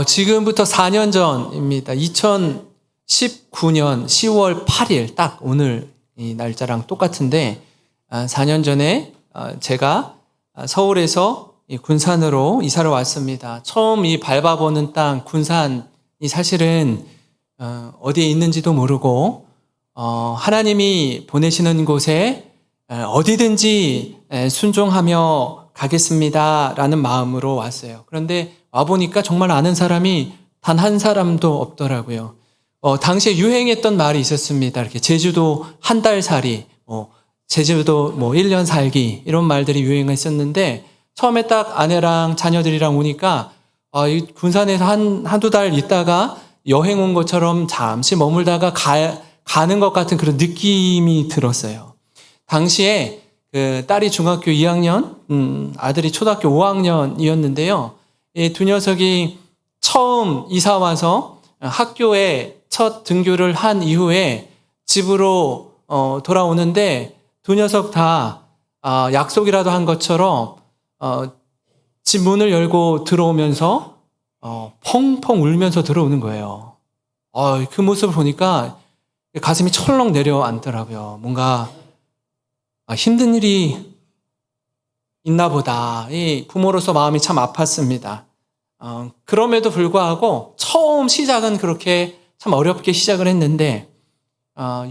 지금부터 4년 전입니다. 2019년 10월 8일, 딱 오늘 이 날짜랑 똑같은데, 4년 전에 제가 서울에서 군산으로 이사를 왔습니다. 처음 이 밟아보는 땅, 군산이 사실은 어디에 있는지도 모르고, 하나님이 보내시는 곳에 어디든지 순종하며 가겠습니다라는 마음으로 왔어요. 그런데 와보니까 정말 아는 사람이 단 한 사람도 없더라고요. 당시에 유행했던 말이 있었습니다. 이렇게 제주도 한 달 살이, 제주도 1년 살기, 이런 말들이 유행했었는데, 처음에 딱 아내랑 자녀들이랑 오니까, 이 군산에서 한두 달 있다가 여행 온 것처럼 잠시 머물다가 가는 것 같은 그런 느낌이 들었어요. 당시에 그 딸이 중학교 2학년, 아들이 초등학교 5학년이었는데요. 이 두 녀석이 처음 이사 와서 학교에 첫 등교를 한 이후에 집으로 돌아오는데 두 녀석 다 약속이라도 한 것처럼 집 문을 열고 들어오면서 펑펑 울면서 들어오는 거예요. 그 모습을 보니까 가슴이 철렁 내려앉더라고요. 뭔가 힘든 일이 있나 보다. 이 부모로서 마음이 참 아팠습니다. 그럼에도 불구하고 처음 시작은 그렇게 참 어렵게 시작을 했는데,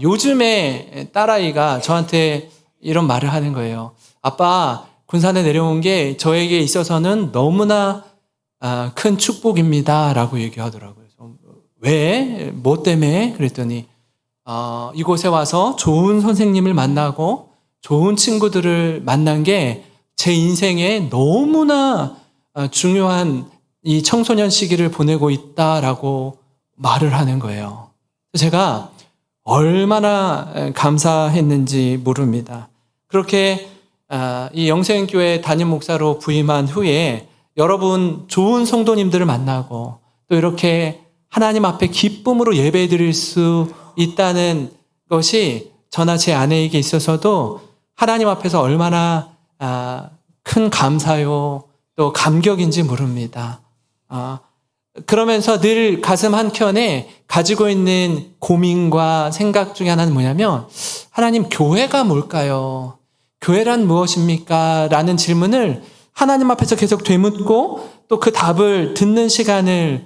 요즘에 딸아이가 저한테 이런 말을 하는 거예요. 아빠, 군산에 내려온 게 저에게 있어서는 너무나 큰 축복입니다 라고 얘기하더라고요. 왜? 뭐 때문에? 그랬더니 이곳에 와서 좋은 선생님을 만나고 좋은 친구들을 만난 게 제 인생에 너무나 중요한 이 청소년 시기를 보내고 있다라고 말을 하는 거예요. 제가 얼마나 감사했는지 모릅니다. 그렇게 이 영생교회 담임 목사로 부임한 후에 여러분 좋은 성도님들을 만나고 또 이렇게 하나님 앞에 기쁨으로 예배드릴 수 있다는 것이 저나 제 아내에게 있어서도 하나님 앞에서 얼마나 큰 감사요 또 감격인지 모릅니다. 그러면서 늘 가슴 한켠에 가지고 있는 고민과 생각 중에 하나는 뭐냐면, 하나님, 교회가 뭘까요? 교회란 무엇입니까? 라는 질문을 하나님 앞에서 계속 되묻고 또 그 답을 듣는 시간을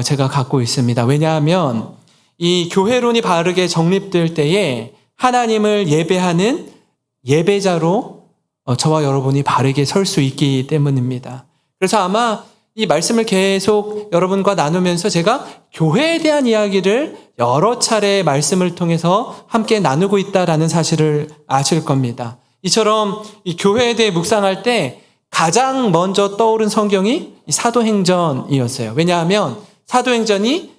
제가 갖고 있습니다. 왜냐하면 이 교회론이 바르게 정립될 때에 하나님을 예배하는 예배자로 저와 여러분이 바르게 설 수 있기 때문입니다. 그래서 아마 이 말씀을 계속 여러분과 나누면서 제가 교회에 대한 이야기를 여러 차례 말씀을 통해서 함께 나누고 있다라는 사실을 아실 겁니다. 이처럼 이 교회에 대해 묵상할 때 가장 먼저 떠오른 성경이 사도행전이었어요. 왜냐하면 사도행전이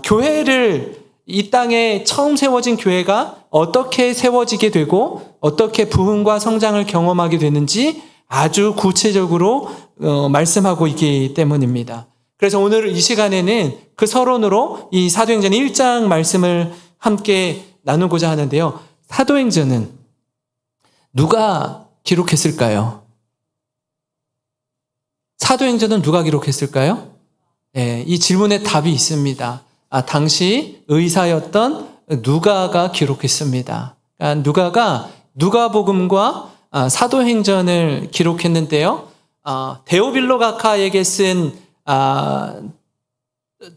교회를, 이 땅에 처음 세워진 교회가 어떻게 세워지게 되고 어떻게 부흥과 성장을 경험하게 되는지 아주 구체적으로 말씀하고 있기 때문입니다. 그래서 오늘 이 시간에는 그 서론으로 이 사도행전 1장 말씀을 함께 나누고자 하는데요. 사도행전은 누가 기록했을까요? 사도행전은 누가 기록했을까요? 네, 이 질문에 답이 있습니다. 당시 의사였던 누가가 기록했습니다. 누가가 누가복음과 사도행전을 기록했는데요. 데오빌로 가카에게 쓴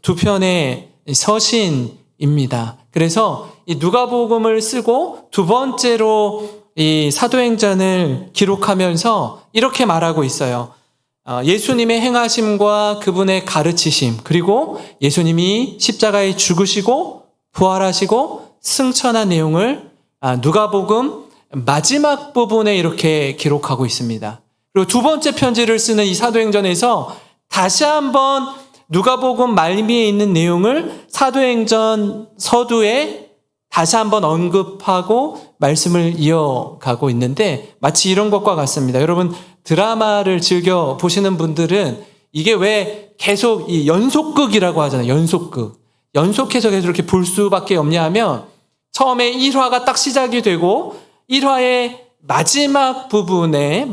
두 편의 서신입니다. 그래서 이 누가복음을 쓰고 두 번째로 이 사도행전을 기록하면서 이렇게 말하고 있어요. 예수님의 행하심과 그분의 가르치심, 그리고 예수님이 십자가에 죽으시고 부활하시고 승천한 내용을 누가복음 마지막 부분에 이렇게 기록하고 있습니다. 그리고 두 번째 편지를 쓰는 이 사도행전에서 다시 한번 누가복음 말미에 있는 내용을 사도행전 서두에 다시 한번 언급하고 말씀을 이어가고 있는데, 마치 이런 것과 같습니다. 여러분 드라마를 즐겨 보시는 분들은 이게 왜 계속 이 연속극이라고 하잖아요. 연속극. 연속해서 계속 이렇게 볼 수밖에 없냐 하면, 처음에 1화가 딱 시작이 되고 1화의 마지막 부분에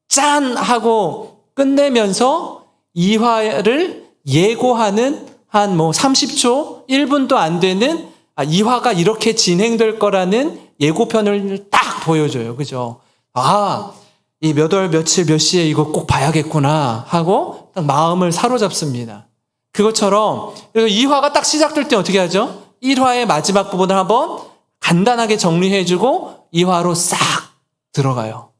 짠 하고 끝내면서 이화를 예고하는 한 30초, 1분도 안 되는 이화가 이렇게 진행될 거라는 예고편을 딱 보여줘요. 그죠? 이 몇 월 며칠 몇 시에 이거 꼭 봐야겠구나 하고 딱 마음을 사로잡습니다. 그것처럼 그래서 2화가 딱 시작될 때 어떻게 하죠? 1화의 마지막 부분을 한번 간단하게 정리해주고 2화로 싹 들어가요.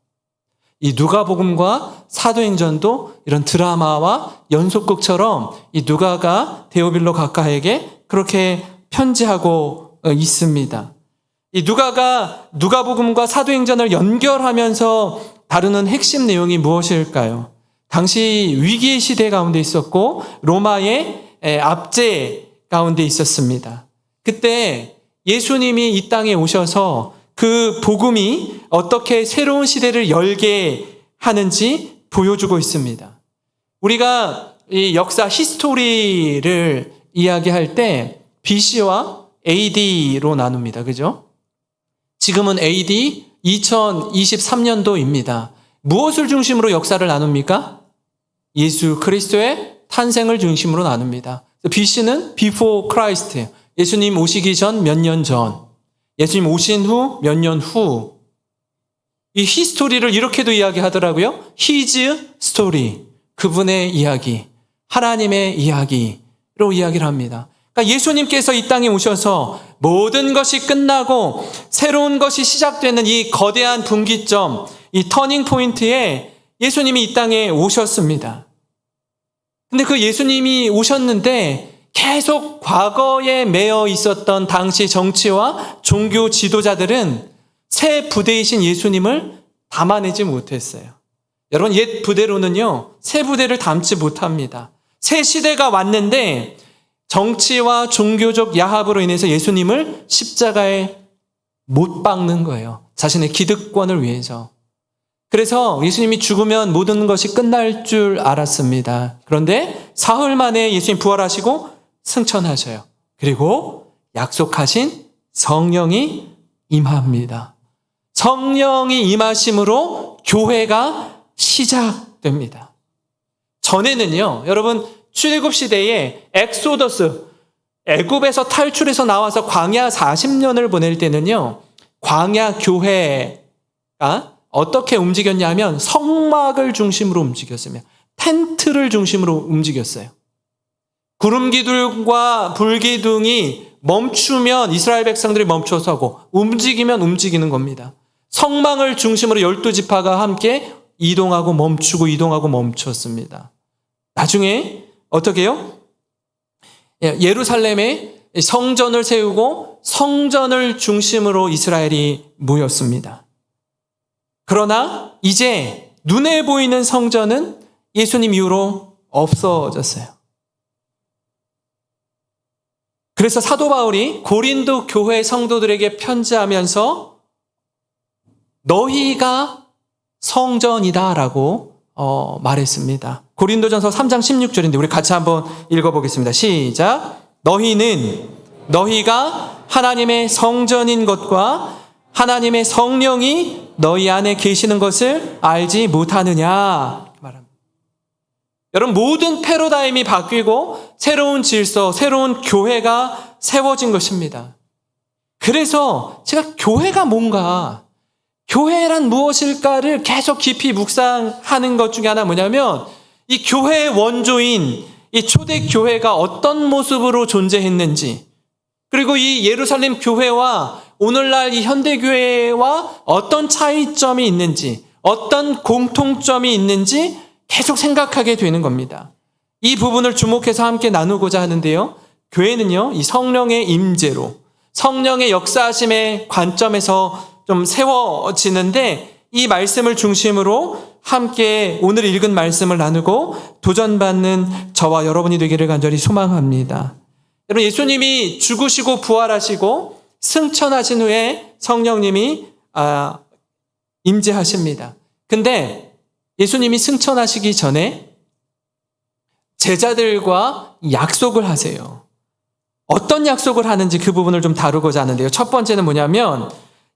이 누가복음과 사도행전도 이런 드라마와 연속극처럼 이 누가가 데오빌로 각하에게 그렇게 편지하고 있습니다. 이 누가가 누가복음과 사도행전을 연결하면서 다루는 핵심 내용이 무엇일까요? 당시 위기의 시대 가운데 있었고 로마의 압제 가운데 있었습니다. 그때 예수님이 이 땅에 오셔서 그 복음이 어떻게 새로운 시대를 열게 하는지 보여주고 있습니다. 우리가 이 역사 히스토리를 이야기할 때 BC와 AD로 나눕니다. 그죠? 지금은 AD 2023년도입니다. 무엇을 중심으로 역사를 나눕니까? 예수 그리스도의 탄생을 중심으로 나눕니다. BC는 Before Christ, 예수님 오시기 전 몇 년 전, 예수님 오신 후 몇 년 후. 이 히스토리를 이렇게도 이야기하더라고요. His story, 그분의 이야기, 하나님의 이야기로 이야기를 합니다. 그러니까 예수님께서 이 땅에 오셔서 모든 것이 끝나고 새로운 것이 시작되는 이 거대한 분기점, 이 터닝 포인트에 예수님이 이 땅에 오셨습니다. 근데 그 예수님이 오셨는데 계속 과거에 매여 있었던 당시 정치와 종교 지도자들은 새 부대이신 예수님을 담아내지 못했어요. 여러분, 옛 부대로는요, 새 부대를 담지 못합니다. 새 시대가 왔는데 정치와 종교적 야합으로 인해서 예수님을 십자가에 못 박는 거예요. 자신의 기득권을 위해서. 그래서 예수님이 죽으면 모든 것이 끝날 줄 알았습니다. 그런데 사흘 만에 예수님 부활하시고 승천하셔요. 그리고 약속하신 성령이 임합니다. 성령이 임하심으로 교회가 시작됩니다. 전에는요, 여러분, 출애굽 시대에 엑소더스, 애굽에서 탈출해서 나와서 광야 40년을 보낼 때는요, 광야 교회가 어떻게 움직였냐면 성막을 중심으로 움직였습니다. 텐트를 중심으로 움직였어요. 구름기둥과 불기둥이 멈추면 이스라엘 백성들이 멈춰서고 움직이면 움직이는 겁니다. 성막을 중심으로 12지파가 함께 이동하고 멈추고 이동하고 멈췄습니다. 나중에 어떻게 해요? 예루살렘에 성전을 세우고 성전을 중심으로 이스라엘이 모였습니다. 그러나 이제 눈에 보이는 성전은 예수님 이후로 없어졌어요. 그래서 사도 바울이 고린도 교회 성도들에게 편지하면서 너희가 성전이다라고 말했습니다. 고린도전서 3장 16절인데 우리 같이 한번 읽어보겠습니다. 시작. 너희가 하나님의 성전인 것과 하나님의 성령이 너희 안에 계시는 것을 알지 못하느냐 말합니다. 여러분, 모든 패러다임이 바뀌고 새로운 질서, 새로운 교회가 세워진 것입니다. 그래서 제가 교회가 뭔가, 교회란 무엇일까를 계속 깊이 묵상하는 것 중에 하나 뭐냐면 이 교회의 원조인 이 초대 교회가 어떤 모습으로 존재했는지, 그리고 이 예루살렘 교회와 오늘날 이 현대교회와 어떤 차이점이 있는지, 어떤 공통점이 있는지 계속 생각하게 되는 겁니다. 이 부분을 주목해서 함께 나누고자 하는데요. 교회는요, 이 성령의 임재로, 성령의 역사하심의 관점에서 좀 세워지는데 이 말씀을 중심으로 함께 오늘 읽은 말씀을 나누고 도전받는 저와 여러분이 되기를 간절히 소망합니다. 여러분, 예수님이 죽으시고 부활하시고 승천하신 후에 성령님이 임재하십니다. 근데 예수님이 승천하시기 전에 제자들과 약속을 하세요. 어떤 약속을 하는지 그 부분을 좀 다루고자 하는데요. 첫 번째는 뭐냐면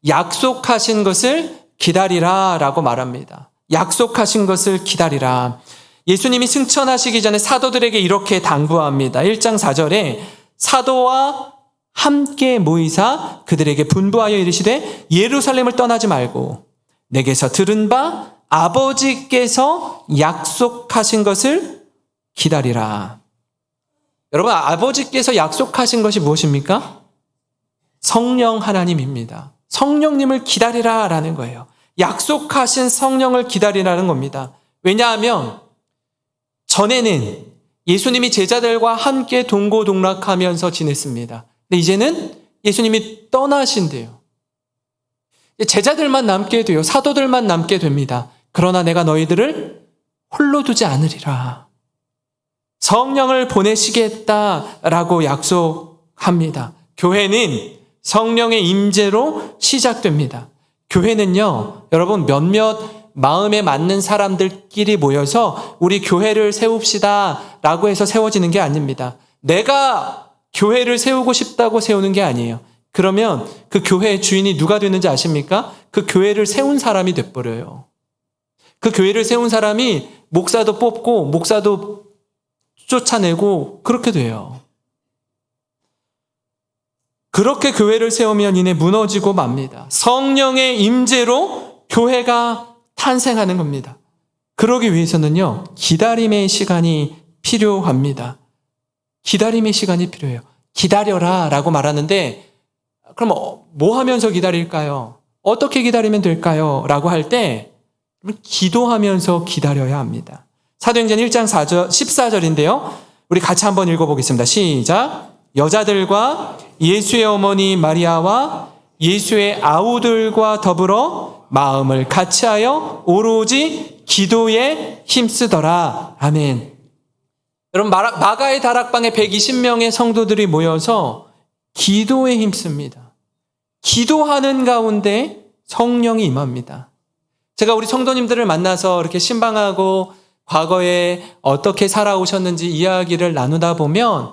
약속하신 것을 기다리라 라고 말합니다. 약속하신 것을 기다리라. 예수님이 승천하시기 전에 사도들에게 이렇게 당부합니다. 1장 4절에 사도와 함께 모이사 그들에게 분부하여 이르시되 예루살렘을 떠나지 말고 내게서 들은 바 아버지께서 약속하신 것을 기다리라. 여러분, 아버지께서 약속하신 것이 무엇입니까? 성령 하나님입니다. 성령님을 기다리라라는 거예요. 약속하신 성령을 기다리라는 겁니다. 왜냐하면 전에는 예수님이 제자들과 함께 동고동락하면서 지냈습니다. 근데 이제는 예수님이 떠나신대요. 제자들만 남게 돼요. 사도들만 남게 됩니다. 그러나 내가 너희들을 홀로 두지 않으리라. 성령을 보내시겠다라고 약속합니다. 교회는 성령의 임재로 시작됩니다. 교회는요, 여러분 몇몇 마음에 맞는 사람들끼리 모여서 우리 교회를 세웁시다 라고 해서 세워지는 게 아닙니다. 내가 교회를 세우고 싶다고 세우는 게 아니에요. 그러면 그 교회의 주인이 누가 되는지 아십니까? 그 교회를 세운 사람이 돼버려요. 그 교회를 세운 사람이 목사도 뽑고 목사도 쫓아내고 그렇게 돼요. 그렇게 교회를 세우면 이내 무너지고 맙니다. 성령의 임재로 교회가 탄생하는 겁니다. 그러기 위해서는요, 기다림의 시간이 필요합니다. 기다림의 시간이 필요해요. 기다려라 라고 말하는데, 그럼 뭐 하면서 기다릴까요? 어떻게 기다리면 될까요? 라고 할 때 기도하면서 기다려야 합니다. 사도행전 1장 14절인데요. 우리 같이 한번 읽어보겠습니다. 시작. 여자들과 예수의 어머니 마리아와 예수의 아우들과 더불어 마음을 같이하여 오로지 기도에 힘쓰더라. 아멘. 여러분, 마가의 다락방에 120명의 성도들이 모여서 기도에 힘씁니다. 기도하는 가운데 성령이 임합니다. 제가 우리 성도님들을 만나서 이렇게 신방하고 과거에 어떻게 살아오셨는지 이야기를 나누다 보면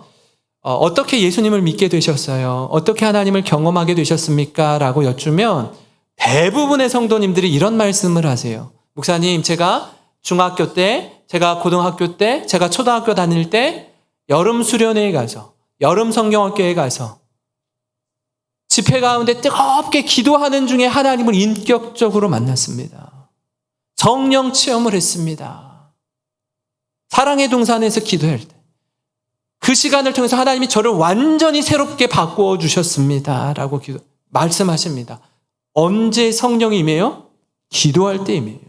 어떻게 예수님을 믿게 되셨어요? 어떻게 하나님을 경험하게 되셨습니까? 라고 여쭈면 대부분의 성도님들이 이런 말씀을 하세요. 목사님, 제가 중학교 때, 제가 고등학교 때, 제가 초등학교 다닐 때 여름 수련회에 가서, 여름 성경학교에 가서 집회 가운데 뜨겁게 기도하는 중에 하나님을 인격적으로 만났습니다. 성령 체험을 했습니다. 사랑의 동산에서 기도할 때 그 시간을 통해서 하나님이 저를 완전히 새롭게 바꾸어 주셨습니다. 라고 말씀하십니다. 언제 성령이 임해요? 기도할 때 임해요.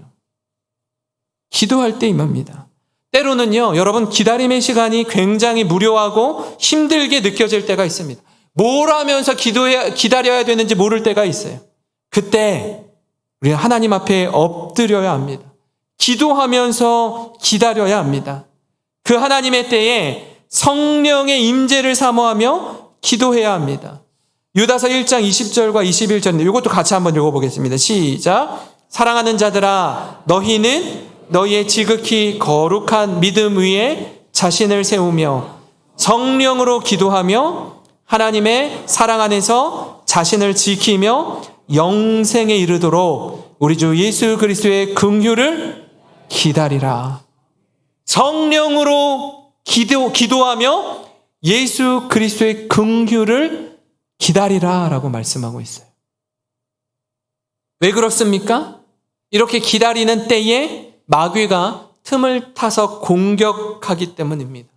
기도할 때 임합니다. 때로는요, 여러분, 기다림의 시간이 굉장히 무료하고 힘들게 느껴질 때가 있습니다. 뭘 하면서 기다려야 되는지 모를 때가 있어요. 그때 우리가 하나님 앞에 엎드려야 합니다. 기도하면서 기다려야 합니다. 그 하나님의 때에 성령의 임재를 사모하며 기도해야 합니다. 유다서 1장 20절과 21절인데 이것도 같이 한번 읽어보겠습니다. 시작. 사랑하는 자들아, 너희는 너희의 지극히 거룩한 믿음 위에 자신을 세우며 성령으로 기도하며 하나님의 사랑 안에서 자신을 지키며 영생에 이르도록 우리 주 예수 그리스도의 긍휼을 기다리라. 성령으로 기도하며 예수 그리스도의 긍휼을 기다리라 라고 말씀하고 있어요. 왜 그렇습니까? 이렇게 기다리는 때에 마귀가 틈을 타서 공격하기 때문입니다.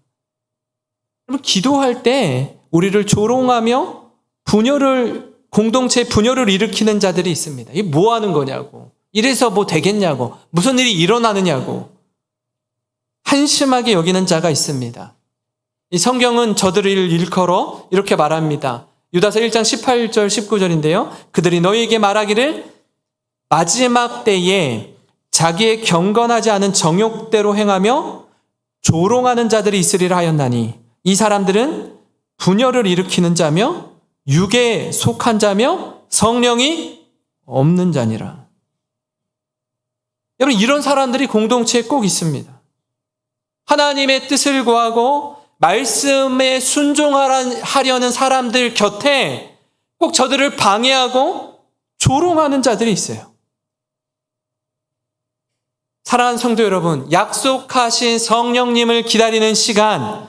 그러면 기도할 때 우리를 조롱하며 공동체 분열을 일으키는 자들이 있습니다. 이게 뭐 하는 거냐고. 이래서 뭐 되겠냐고. 무슨 일이 일어나느냐고. 한심하게 여기는 자가 있습니다. 이 성경은 저들을 일컬어 이렇게 말합니다. 유다서 1장 18절 19절인데요. 그들이 너희에게 말하기를 마지막 때에 자기의 경건하지 않은 정욕대로 행하며 조롱하는 자들이 있으리라 하였나니 이 사람들은 분열을 일으키는 자며 육에 속한 자며 성령이 없는 자니라. 여러분, 이런 사람들이 공동체에 꼭 있습니다. 하나님의 뜻을 구하고 말씀에 순종하려는 사람들 곁에 꼭 저들을 방해하고 조롱하는 자들이 있어요. 사랑하는 성도 여러분, 약속하신 성령님을 기다리는 시간,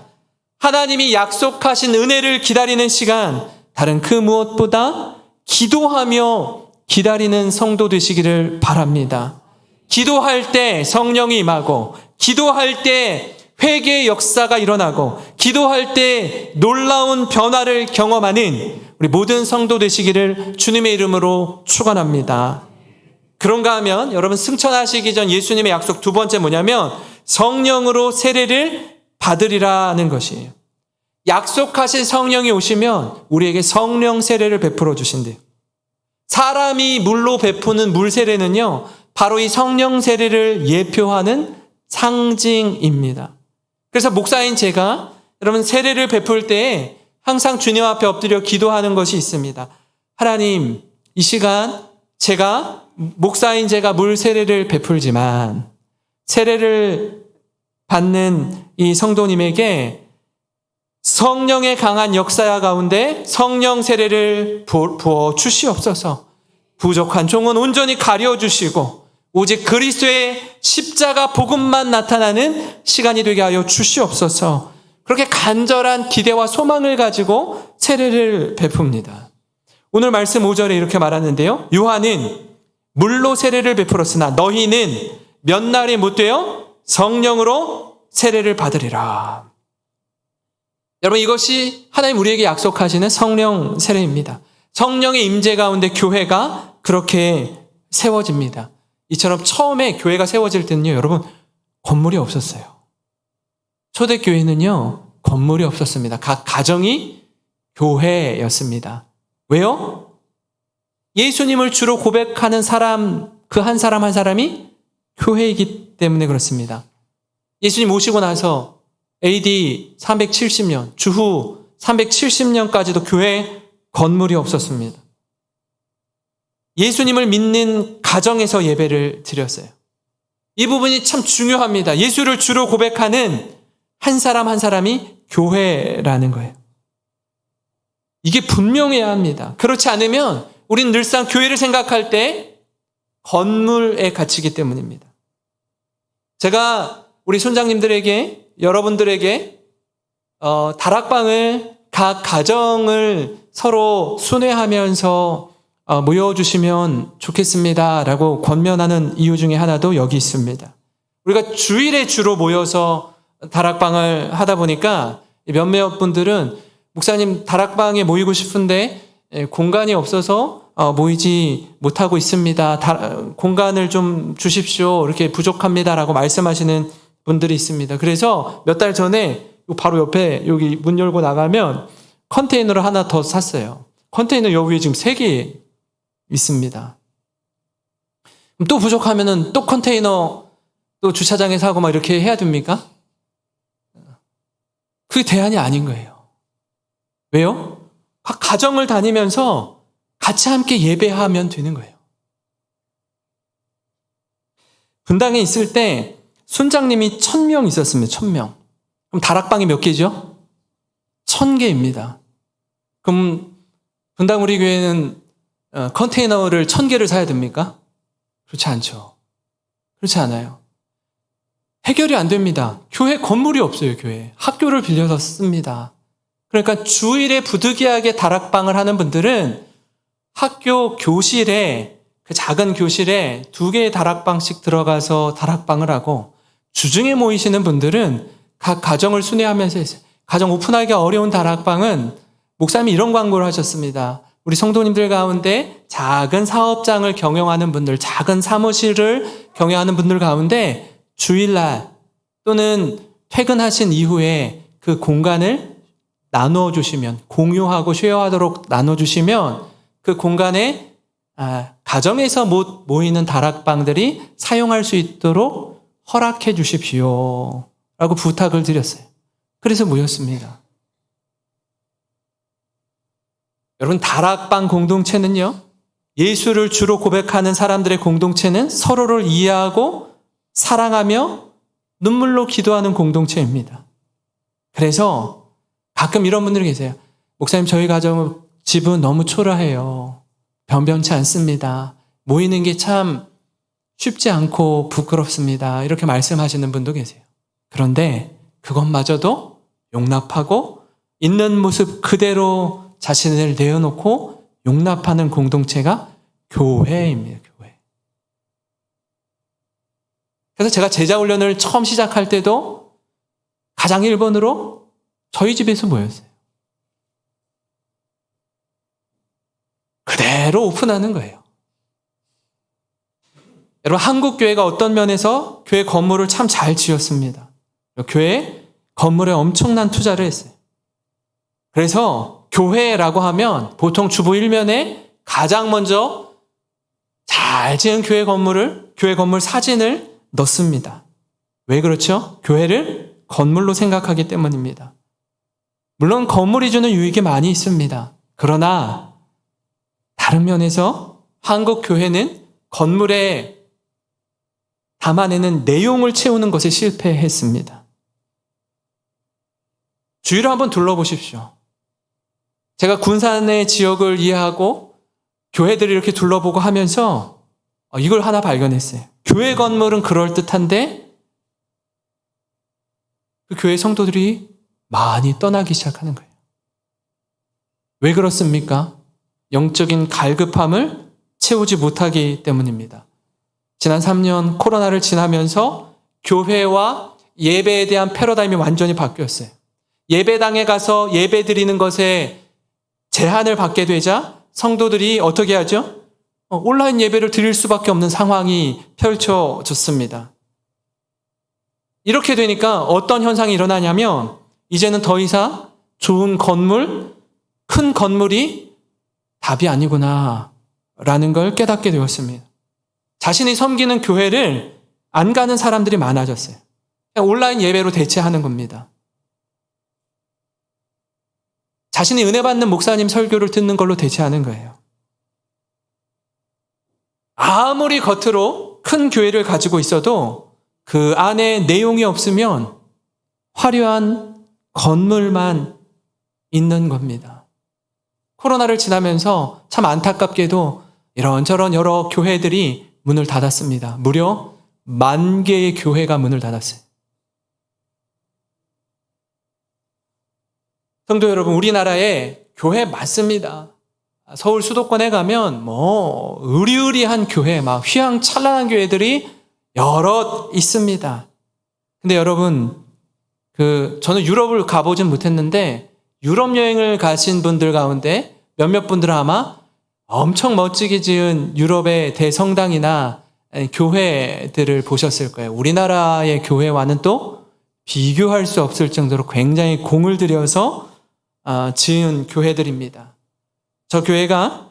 하나님이 약속하신 은혜를 기다리는 시간, 다른 그 무엇보다 기도하며 기다리는 성도 되시기를 바랍니다. 기도할 때 성령이 임하고, 기도할 때 회개의 역사가 일어나고, 기도할 때 놀라운 변화를 경험하는 우리 모든 성도 되시기를 주님의 이름으로 축원합니다. 그런가 하면 여러분, 승천하시기 전 예수님의 약속 두 번째 뭐냐면 성령으로 세례를 받으리라는 것이에요. 약속하신 성령이 오시면 우리에게 성령 세례를 베풀어 주신대요. 사람이 물로 베푸는 물 세례는요, 바로 이 성령 세례를 예표하는 상징입니다. 그래서 목사인 제가 여러분 세례를 베풀 때 항상 주님 앞에 엎드려 기도하는 것이 있습니다. 하나님, 이 시간 제가 목사인 제가 물 세례를 베풀지만 세례를 받는 이 성도님에게 성령의 강한 역사 가운데 성령 세례를 부어 주시옵소서. 부족한 종은 온전히 가려주시고 오직 그리스도의 십자가 복음만 나타나는 시간이 되게 하여 주시옵소서. 그렇게 간절한 기대와 소망을 가지고 세례를 베풉니다. 오늘 말씀 5절에 이렇게 말하는데요. 요한은 물로 세례를 베풀었으나 너희는 몇 날이 못 되어 성령으로 세례를 받으리라. 여러분, 이것이 하나님 우리에게 약속하시는 성령 세례입니다. 성령의 임재 가운데 교회가 그렇게 세워집니다. 이처럼 처음에 교회가 세워질 때는요, 여러분, 건물이 없었어요. 초대교회는요, 건물이 없었습니다. 각 가정이 교회였습니다. 왜요? 예수님을 주로 고백하는 사람, 그 한 사람 한 사람이 교회이기 때문에 그렇습니다. 예수님 오시고 나서 AD 370년, 주후 370년까지도 교회 건물이 없었습니다. 예수님을 믿는 가정에서 예배를 드렸어요. 이 부분이 참 중요합니다. 예수를 주로 고백하는 한 사람 한 사람이 교회라는 거예요. 이게 분명해야 합니다. 그렇지 않으면 우리는 늘상 교회를 생각할 때 건물에 갇히기 때문입니다. 제가 우리 손장님들에게, 여러분들에게 다락방을, 각 가정을 서로 순회하면서 모여주시면 좋겠습니다라고 권면하는 이유 중에 하나도 여기 있습니다. 우리가 주일에 주로 모여서 다락방을 하다 보니까 몇몇 분들은 목사님 다락방에 모이고 싶은데 공간이 없어서 모이지 못하고 있습니다. 공간을 좀 주십시오. 이렇게 부족합니다라고 말씀하시는 분들이 있습니다. 그래서 몇 달 전에 바로 옆에 여기 문 열고 나가면 컨테이너를 하나 더 샀어요. 컨테이너 여기 위에 지금 3개 있습니다. 또 부족하면은 또 컨테이너 또 주차장에서 하고 막 이렇게 해야 됩니까? 그게 대안이 아닌 거예요. 왜요? 각 가정을 다니면서 같이 함께 예배하면 되는 거예요. 분당에 있을 때 순장님이 1000명 있었습니다. 1000명. 그럼 다락방이 몇 개죠? 1000개입니다. 그럼 분당 우리 교회는 컨테이너를 1000개를 사야 됩니까? 그렇지 않죠. 그렇지 않아요. 해결이 안 됩니다. 교회 건물이 없어요. 교회. 학교를 빌려서 씁니다. 그러니까 주일에 부득이하게 다락방을 하는 분들은 학교 교실에, 그 작은 교실에 2개의 다락방씩 들어가서 다락방을 하고, 주중에 모이시는 분들은 각 가정을 순회하면서 했어요. 가정 오픈하기가 어려운 다락방은 목사님이 이런 광고를 하셨습니다. 우리 성도님들 가운데 작은 사업장을 경영하는 분들, 작은 사무실을 경영하는 분들 가운데 주일날 또는 퇴근하신 이후에 그 공간을 나누어 주시면, 공유하고 쉐어하도록 나눠주시면 그 공간에 가정에서 못 모이는 다락방들이 사용할 수 있도록 허락해 주십시오 라고 부탁을 드렸어요. 그래서 모였습니다. 여러분, 다락방 공동체는요, 예수를 주로 고백하는 사람들의 공동체는 서로를 이해하고 사랑하며 눈물로 기도하는 공동체입니다. 그래서 가끔 이런 분들이 계세요. 목사님, 저희 가정 집은 너무 초라해요. 변변치 않습니다. 모이는 게 참 쉽지 않고 부끄럽습니다. 이렇게 말씀하시는 분도 계세요. 그런데 그것마저도 용납하고 있는 모습 그대로 자신을 내어놓고 용납하는 공동체가 교회입니다. 교회. 그래서 제가 제자훈련을 처음 시작할 때도 가장 1번으로 저희 집에서 모였어요. 그대로 오픈하는 거예요. 여러분, 한국 교회가 어떤 면에서 교회 건물을 참 잘 지었습니다. 교회 건물에 엄청난 투자를 했어요. 그래서 교회라고 하면 보통 주보 1면에 가장 먼저 잘 지은 교회 건물 사진을 넣습니다. 왜 그렇죠? 교회를 건물로 생각하기 때문입니다. 물론 건물이 주는 유익이 많이 있습니다. 그러나 다른 면에서 한국 교회는 건물에 담아내는 내용을 채우는 것에 실패했습니다. 주위를 한번 둘러보십시오. 제가 군산의 지역을 이해하고 교회들을 이렇게 둘러보고 하면서 이걸 하나 발견했어요. 교회 건물은 그럴듯한데 그 교회 성도들이 많이 떠나기 시작하는 거예요. 왜 그렇습니까? 영적인 갈급함을 채우지 못하기 때문입니다. 지난 3년 코로나를 지나면서 교회와 예배에 대한 패러다임이 완전히 바뀌었어요. 예배당에 가서 예배 드리는 것에 제한을 받게 되자 성도들이 어떻게 하죠? 온라인 예배를 드릴 수밖에 없는 상황이 펼쳐졌습니다. 이렇게 되니까 어떤 현상이 일어나냐면 이제는 더 이상 좋은 건물, 큰 건물이 답이 아니구나 라는 걸 깨닫게 되었습니다. 자신이 섬기는 교회를 안 가는 사람들이 많아졌어요. 그냥 온라인 예배로 대체하는 겁니다. 자신이 은혜 받는 목사님 설교를 듣는 걸로 대체하는 거예요. 아무리 겉으로 큰 교회를 가지고 있어도 그 안에 내용이 없으면 화려한 건물만 있는 겁니다. 코로나를 지나면서 참 안타깝게도 이런저런 여러 교회들이 문을 닫았습니다. 무려 10,000개의 교회가 문을 닫았어요. 성도 여러분, 우리나라에 교회 많습니다. 서울 수도권에 가면 의리의리한 교회, 막 휘황찬란한 교회들이 여럿 있습니다. 근데 여러분, 저는 유럽을 가보진 못했는데 유럽 여행을 가신 분들 가운데 몇몇 분들은 아마 엄청 멋지게 지은 유럽의 대성당이나 교회들을 보셨을 거예요. 우리나라의 교회와는 또 비교할 수 없을 정도로 굉장히 공을 들여서 지은 교회들입니다. 저 교회가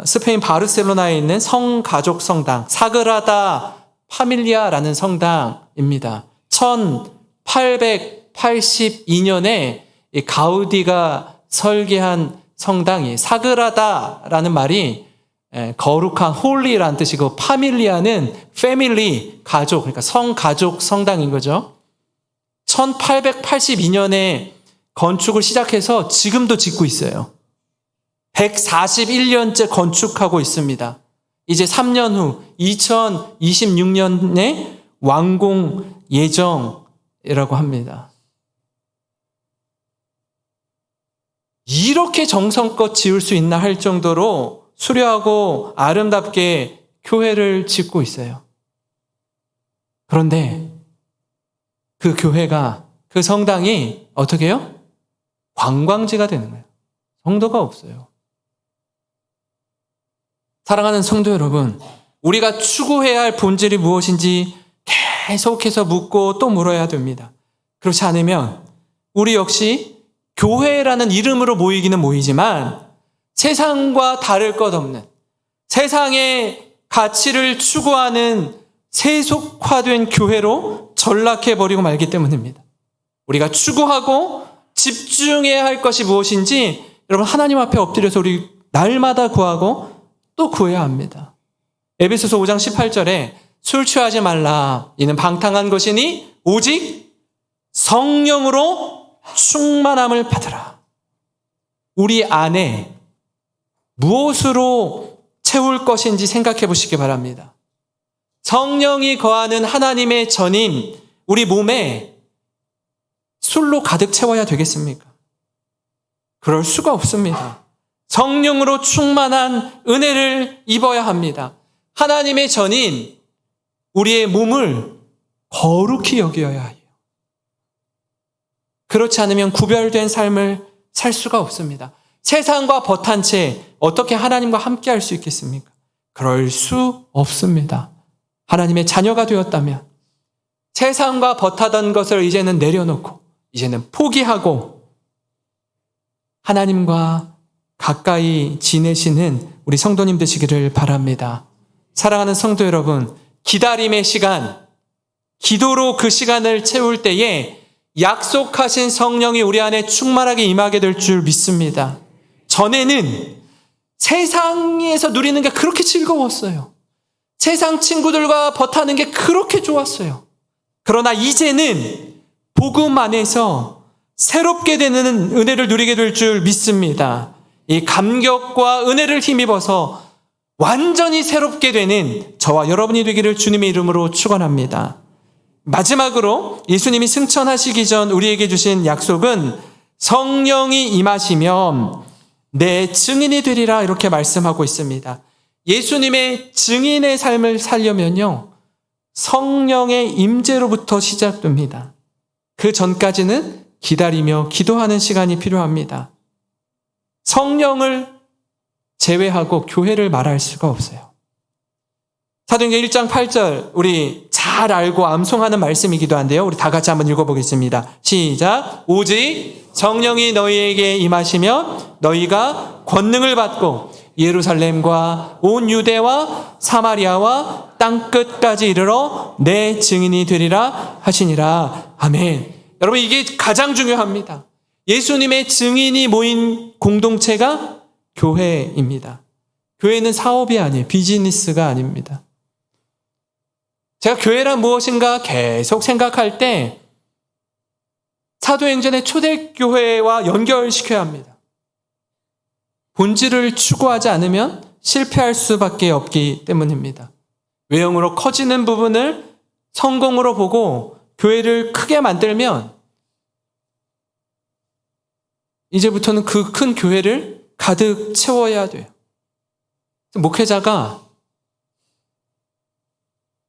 스페인 바르셀로나에 있는 성가족 성당, 사그라다 파밀리아라는 성당입니다. 1882년에 가우디가 설계한 성당이, 사그라다라는 말이 거룩한 홀리라는 뜻이고 파밀리아는 패밀리, 가족, 그러니까 성가족 성당인 거죠. 1882년에 건축을 시작해서 지금도 짓고 있어요. 141년째 건축하고 있습니다. 이제 3년 후 2026년에 완공 예정이라고 합니다. 이렇게 정성껏 지을 수 있나 할 정도로 수려하고 아름답게 교회를 짓고 있어요. 그런데 그 교회가, 그 성당이 어떻게 해요? 관광지가 되는 거예요. 성도가 없어요. 사랑하는 성도 여러분, 우리가 추구해야 할 본질이 무엇인지 계속해서 묻고 또 물어야 됩니다. 그렇지 않으면 우리 역시 교회라는 이름으로 모이기는 모이지만 세상과 다를 것 없는, 세상의 가치를 추구하는 세속화된 교회로 전락해버리고 말기 때문입니다. 우리가 추구하고 집중해야 할 것이 무엇인지 여러분, 하나님 앞에 엎드려서 우리 날마다 구하고 또 구해야 합니다. 에베소서 5장 18절에 술 취하지 말라. 이는 방탕한 것이니 오직 성령으로 충만함을 받으라. 우리 안에 무엇으로 채울 것인지 생각해 보시기 바랍니다. 성령이 거하는 하나님의 전인 우리 몸에 술로 가득 채워야 되겠습니까? 그럴 수가 없습니다. 성령으로 충만한 은혜를 입어야 합니다. 하나님의 전인 우리의 몸을 거룩히 여겨야 해요. 그렇지 않으면 구별된 삶을 살 수가 없습니다. 세상과 벗한 채 어떻게 하나님과 함께 할 수 있겠습니까? 그럴 수 없습니다. 하나님의 자녀가 되었다면 세상과 벗하던 것을 이제는 내려놓고 이제는 포기하고 하나님과 가까이 지내시는 우리 성도님 되시기를 바랍니다. 사랑하는 성도 여러분, 기다림의 시간, 기도로 그 시간을 채울 때에 약속하신 성령이 우리 안에 충만하게 임하게 될 줄 믿습니다. 전에는 세상에서 누리는 게 그렇게 즐거웠어요. 세상 친구들과 벗하는 게 그렇게 좋았어요. 그러나 이제는 복음 안에서 새롭게 되는 은혜를 누리게 될 줄 믿습니다. 이 감격과 은혜를 힘입어서 완전히 새롭게 되는 저와 여러분이 되기를 주님의 이름으로 축원합니다. 마지막으로 예수님이 승천하시기 전 우리에게 주신 약속은 성령이 임하시면 내 증인이 되리라 이렇게 말씀하고 있습니다. 예수님의 증인의 삶을 살려면요, 성령의 임재로부터 시작됩니다. 그 전까지는 기다리며 기도하는 시간이 필요합니다. 성령을 제외하고 교회를 말할 수가 없어요. 사도행전 1장 8절 우리 잘 알고 암송하는 말씀이기도 한데요. 우리 다 같이 한번 읽어보겠습니다. 시작. 오직 성령이 너희에게 임하시면 너희가 권능을 받고 예루살렘과 온 유대와 사마리아와 땅끝까지 이르러 내 증인이 되리라 하시니라. 아멘. 여러분, 이게 가장 중요합니다. 예수님의 증인이 모인 공동체가 교회입니다. 교회는 사업이 아니에요. 비즈니스가 아닙니다. 제가 교회란 무엇인가 계속 생각할 때 사도행전의 초대교회와 연결시켜야 합니다. 본질을 추구하지 않으면 실패할 수밖에 없기 때문입니다. 외형으로 커지는 부분을 성공으로 보고 교회를 크게 만들면 이제부터는 그 큰 교회를 가득 채워야 돼요. 목회자가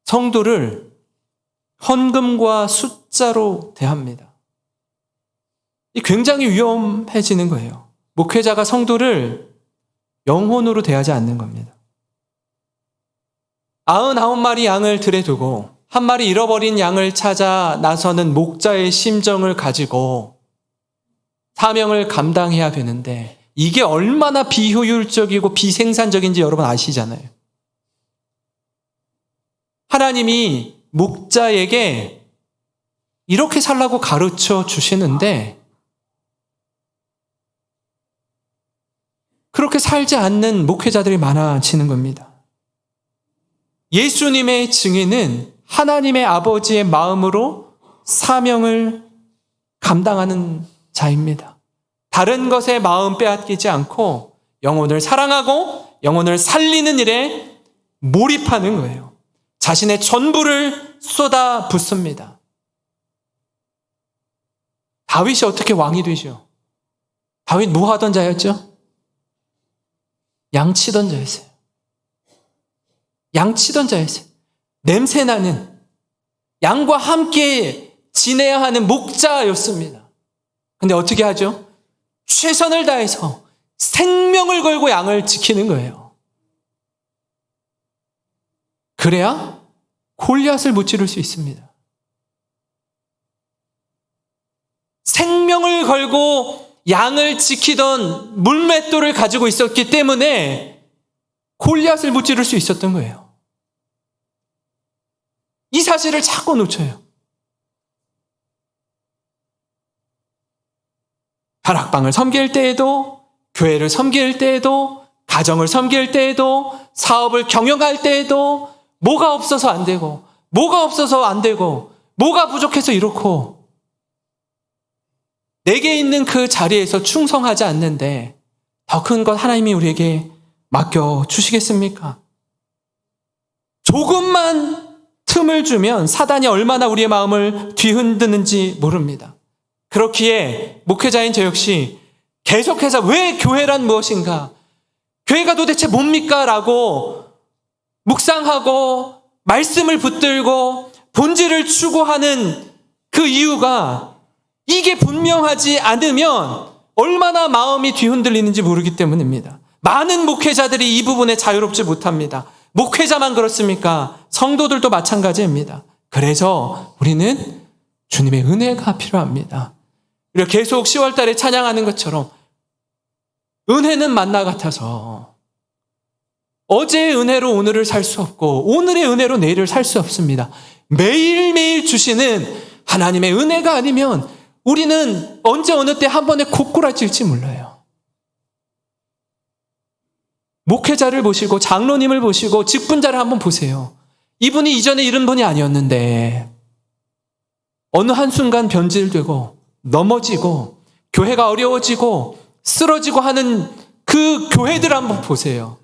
성도를 헌금과 숫자로 대합니다. 이 굉장히 위험해지는 거예요. 목회자가 성도를 영혼으로 대하지 않는 겁니다. 99마리 양을 들에 두고 한 마리 잃어버린 양을 찾아 나서는 목자의 심정을 가지고 사명을 감당해야 되는데 이게 얼마나 비효율적이고 비생산적인지 여러분 아시잖아요. 하나님이 목자에게 이렇게 살라고 가르쳐 주시는데 그렇게 살지 않는 목회자들이 많아지는 겁니다. 예수님의 증인은 하나님의 아버지의 마음으로 사명을 감당하는 자입니다. 다른 것에 마음 빼앗기지 않고 영혼을 사랑하고 영혼을 살리는 일에 몰입하는 거예요. 자신의 전부를 쏟아 붓습니다. 다윗이 어떻게 왕이 되죠? 다윗 뭐 하던 자였죠? 양치던 자였어요. 양치던 자였어요. 냄새나는 양과 함께 지내야 하는 목자였습니다. 근데 어떻게 하죠? 최선을 다해서 생명을 걸고 양을 지키는 거예요. 그래야 골리앗을 무찌를 수 있습니다. 생명을 걸고 양을 지키던 물맷돌을 가지고 있었기 때문에 골리앗을 무찌를 수 있었던 거예요. 이 사실을 자꾸 놓쳐요. 다락방을 섬길 때에도, 교회를 섬길 때에도, 가정을 섬길 때에도, 사업을 경영할 때에도 뭐가 없어서 안 되고, 뭐가 없어서 안 되고, 뭐가 부족해서 이렇고, 내게 있는 그 자리에서 충성하지 않는데 더 큰 것 하나님이 우리에게 맡겨주시겠습니까? 조금만 틈을 주면 사단이 얼마나 우리의 마음을 뒤흔드는지 모릅니다. 그렇기에 목회자인 저 역시 계속해서 왜 교회란 무엇인가? 교회가 도대체 뭡니까? 라고 묵상하고 말씀을 붙들고 본질을 추구하는 그 이유가 이게 분명하지 않으면 얼마나 마음이 뒤흔들리는지 모르기 때문입니다. 많은 목회자들이 이 부분에 자유롭지 못합니다. 목회자만 그렇습니까? 성도들도 마찬가지입니다. 그래서 우리는 주님의 은혜가 필요합니다. 우리가 계속 10월 달에 찬양하는 것처럼 은혜는 만나 같아서 어제의 은혜로 오늘을 살 수 없고 오늘의 은혜로 내일을 살 수 없습니다. 매일매일 주시는 하나님의 은혜가 아니면 우리는 언제 어느 때 한 번에 고꾸라질지 몰라요. 목회자를 보시고 장로님을 보시고 직분자를 한번 보세요. 이분이 이전에 이런 분이 아니었는데 어느 한순간 변질되고 넘어지고 교회가 어려워지고 쓰러지고 하는 그 교회들 한번 보세요.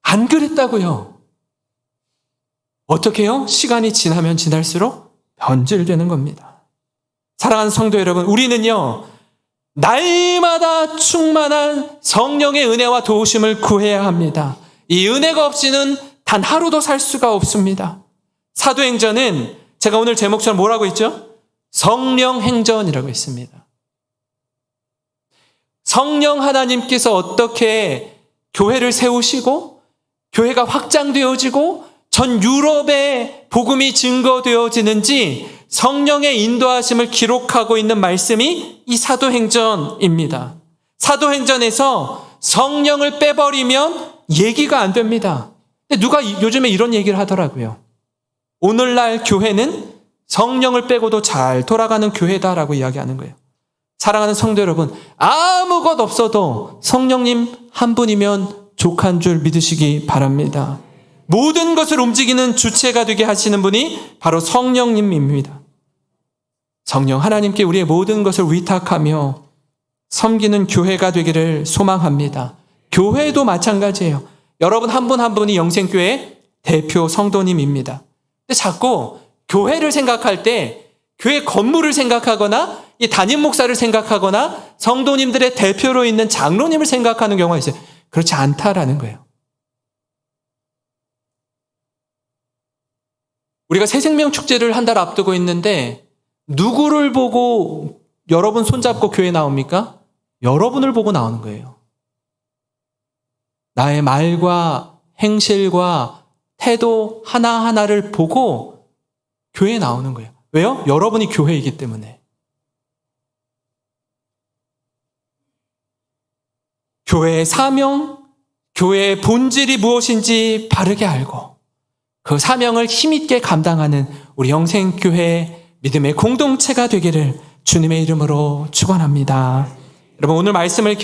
안 그랬다고요. 어떻게 해요? 시간이 지나면 지날수록 변질되는 겁니다. 사랑하는 성도 여러분, 우리는요 날마다 충만한 성령의 은혜와 도우심을 구해야 합니다. 이 은혜가 없이는 단 하루도 살 수가 없습니다. 사도행전은 제가 오늘 제목처럼 뭐라고 했죠? 성령행전이라고 했습니다. 성령 하나님께서 어떻게 교회를 세우시고 교회가 확장되어지고 전 유럽에 복음이 증거되어지는지 성령의 인도하심을 기록하고 있는 말씀이 이 사도행전입니다. 사도행전에서 성령을 빼버리면 얘기가 안 됩니다. 근데 누가 요즘에 이런 얘기를 하더라고요. 오늘날 교회는 성령을 빼고도 잘 돌아가는 교회다라고 이야기하는 거예요. 사랑하는 성도 여러분, 아무것 없어도 성령님 한 분이면 족한 줄 믿으시기 바랍니다. 모든 것을 움직이는 주체가 되게 하시는 분이 바로 성령님입니다. 성령 하나님께 우리의 모든 것을 위탁하며 섬기는 교회가 되기를 소망합니다. 교회도 마찬가지예요. 여러분 한 분 한 분이 영생교회 대표 성도님입니다. 근데 자꾸 교회를 생각할 때 교회 건물을 생각하거나 이 담임 목사를 생각하거나 성도님들의 대표로 있는 장로님을 생각하는 경우가 있어요. 그렇지 않다라는 거예요. 우리가 새생명 축제를 한 달 앞두고 있는데 누구를 보고 여러분 손잡고 교회 나옵니까? 여러분을 보고 나오는 거예요. 나의 말과 행실과 태도 하나하나를 보고 교회에 나오는 거예요. 왜요? 여러분이 교회이기 때문에. 교회의 사명, 교회의 본질이 무엇인지 바르게 알고 그 사명을 힘있게 감당하는 우리 영생교회 믿음의 공동체가 되기를 주님의 이름으로 축원합니다. 여러분 오늘 말씀을